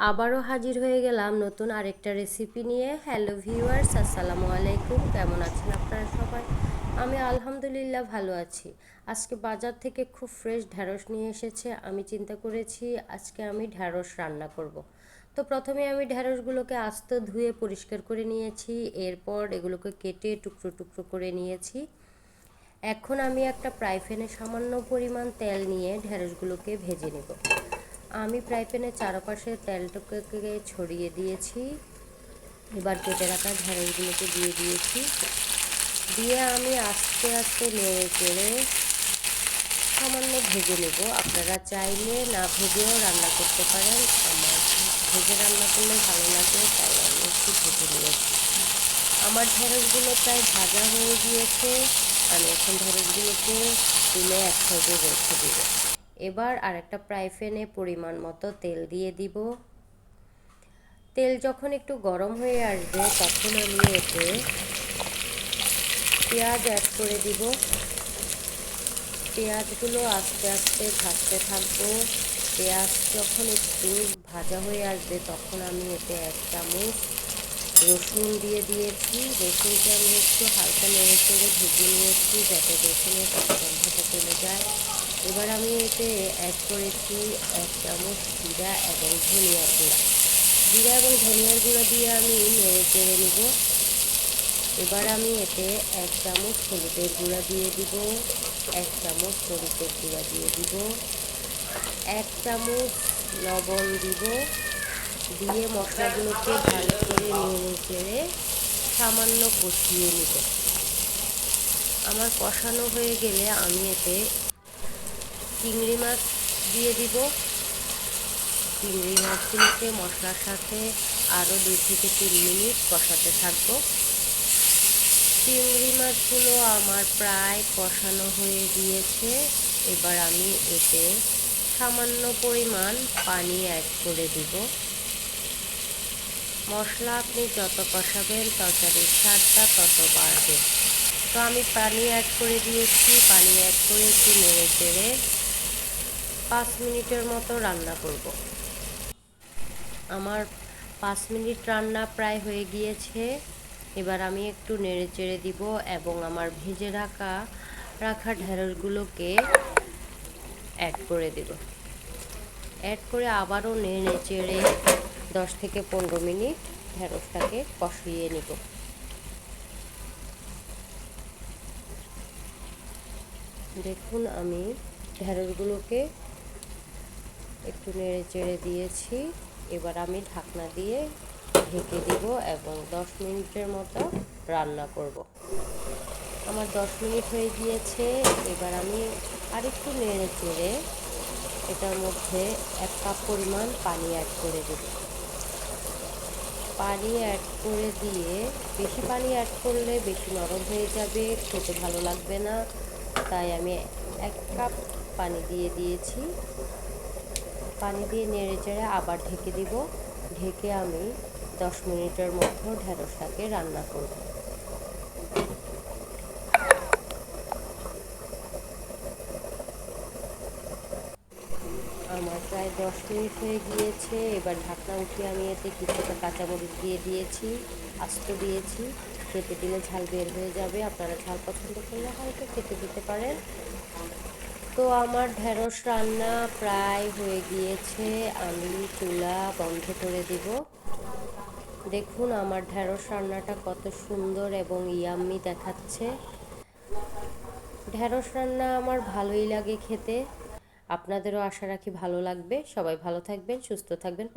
আবারও হাজির হয়ে গেলাম নতুন আরেকটা রেসিপি নিয়ে। হ্যালো ভিউয়ার্স, আসসালামু আলাইকুম। কেমন আছেন আপনারা সবাই? আমি আলহামদুলিল্লাহ ভালো আছি। আজকে বাজার থেকে খুব ফ্রেশ ঢ্যাঁড়স নিয়ে এসেছে। আমি চিন্তা করেছি আজকে আমি ঢ্যাঁড়স রান্না করব। তো প্রথমে আমি ঢ্যাঁড়সগুলোকে আস্ত ধুয়ে পরিষ্কার করে নিয়েছি। এরপর এগুলোকে কেটে টুকরো টুকরো করে নিয়েছি। এখন আমি একটা ফ্রাই প্যানে সামান্য পরিমাণ তেল নিয়ে ঢ্যাঁড়সগুলোকে ভেজে নেব। আমি ফ্রাই প্যানের চারপাশে তেলটাকে ছড়িয়ে দিয়েছি। এবার কেটে রাখা ঢ্যাঁড়সগুলোকে দিয়ে দিয়েছি। দিয়ে আমি আস্তে আস্তে নেড়ে চেড়ে সামান্য ভেজে নেব। আপনারা চাইলে না ভেজেও রান্না করতে পারেন। আমার ভেজে রান্না করলে ভালো লাগে, তাই আমি একটু ভেজে নিয়েছি। আমার ঢ্যাঁড়সগুলো প্রায় ভাজা হয়ে গিয়েছে। আমি এখন ঢ্যাঁড়সগুলোকে তুলে এক সাইডে রেখে দিব। এবার আরেকটা ফ্রাই প্যানে পরিমাণ মতো তেল দিয়ে দিব। তেল যখন একটু গরম হয়ে আসবে তখন আমি এতে পেঁয়াজ অ্যাড করে দিব। পেঁয়াজগুলো আস্তে আস্তে ভাজতে থাকবো। পেঁয়াজ যখন একটু ভাজা হয়ে আসবে তখন আমি এতে 1 চামচ রসুন দিয়ে দিয়েছি। রসুনকে আমি একটু হালকা নেড়ে চেড়ে ভেজে নিয়েছি যাতে রসুনের কাঁচা গন্ধটা চলে যায়। এবার আমি এতে অ্যাড করেছি 1 চামচ জিরা এবং ধনিয়ার গুঁড়া। জিরা এবং ধনিয়ার গুঁড়া দিয়ে আমি নেড়ে চেড়ে নিব। এবার আমি এতে 1 চামচ হলুদের গুঁড়া দিয়ে দিব, 1 চামচ মরিচের গুঁড়া দিয়ে দিব, 1 চামচ লবণ দিব। দিয়ে মশলাগুলোকে ভালো করে নেড়ে চেড়ে সামান্য কষিয়ে নিব। আমার কষানো হয়ে গেলে আমি এতে চিংড়ি মাছ দিয়ে দিব। চিংড়ি মাছগুলোকে মশলার সাথে আরও 2 থেকে 3 মিনিট কষাতে থাকবো। চিংড়ি মাছগুলো আমার প্রায় কষানো হয়ে গিয়েছে। এবার আমি এতে সামান্য পরিমাণ পানি অ্যাড করে দিব। মশলা আপনি যত কষাবেন তরকারির স্বাদটা তত বাড়বে। তো আমি পানি অ্যাড করে দিয়েছি। পানি অ্যাড করে একটু নেড়ে চেড়ে 5 মিনিটের মতো রান্না করব। আমার 5 মিনিট রান্না প্রায় হয়ে গিয়েছে। এবার আমি একটু নেড়ে চেড়ে দিব এবং আমার ভেজে রাখা ঢ্যাঁড়সগুলোকে অ্যাড করে দেব। অ্যাড করে আবারও নেড়ে চেড়ে 10 থেকে 15 মিনিট ঢ্যাঁড়সটাকে কষিয়ে নিব। দেখুন আমি ঢ্যাঁড়সগুলোকে একটু নেড়ে চেড়ে দিয়েছি। এবার আমি ঢাকনা দিয়ে ঢেকে দিব এবং 10 মিনিটের মতো রান্না করব। আমার 10 মিনিট হয়ে গিয়েছে। এবার আমি আরেকটু নেড়ে চেড়ে এটার মধ্যে 1 কাপ পরিমাণ পানি অ্যাড করে দেব। পানি অ্যাড করে দিয়ে, বেশি পানি অ্যাড করলে বেশি নরম হয়ে যাবে, খেতে ভালো লাগবে না, তাই আমি 1 কাপ পানি দিয়ে দিয়েছি। পানি দিয়ে নেড়ে চেড়ে আবার ঢেকে দিব। ঢেকে আমি 10 মিনিটের মধ্যে ঢ্যাঁড়সটাকে রান্না করব। আমার প্রায় 10 মিনিট হয়ে গিয়েছে। এবার ঢাকনা উঠিয়ে আমি এতে কিছুটা কাঁচামরিচ দিয়ে দিয়েছি, আস্ত দিয়েছি। কেটে দিলে ঝাল বের হয়ে যাবে। আপনারা ঝাল পছন্দ করলে হয়তো কেটে দিতে পারেন। তো আমার ঢ্যাঁড়স রান্না প্রায় হয়ে গিয়েছে। আমি চুলা বন্ধ করে দিব। দেখুন আমার ঢ্যাঁড়স রান্নাটা কত সুন্দর এবং ইয়াম্মি দেখাচ্ছে। ঢ্যাঁড়স রান্না আমার ভালোই লাগে খেতে। আপনাদেরও আশা রাখি ভালো লাগবে। সবাই ভালো থাকবেন, সুস্থ থাকবেন।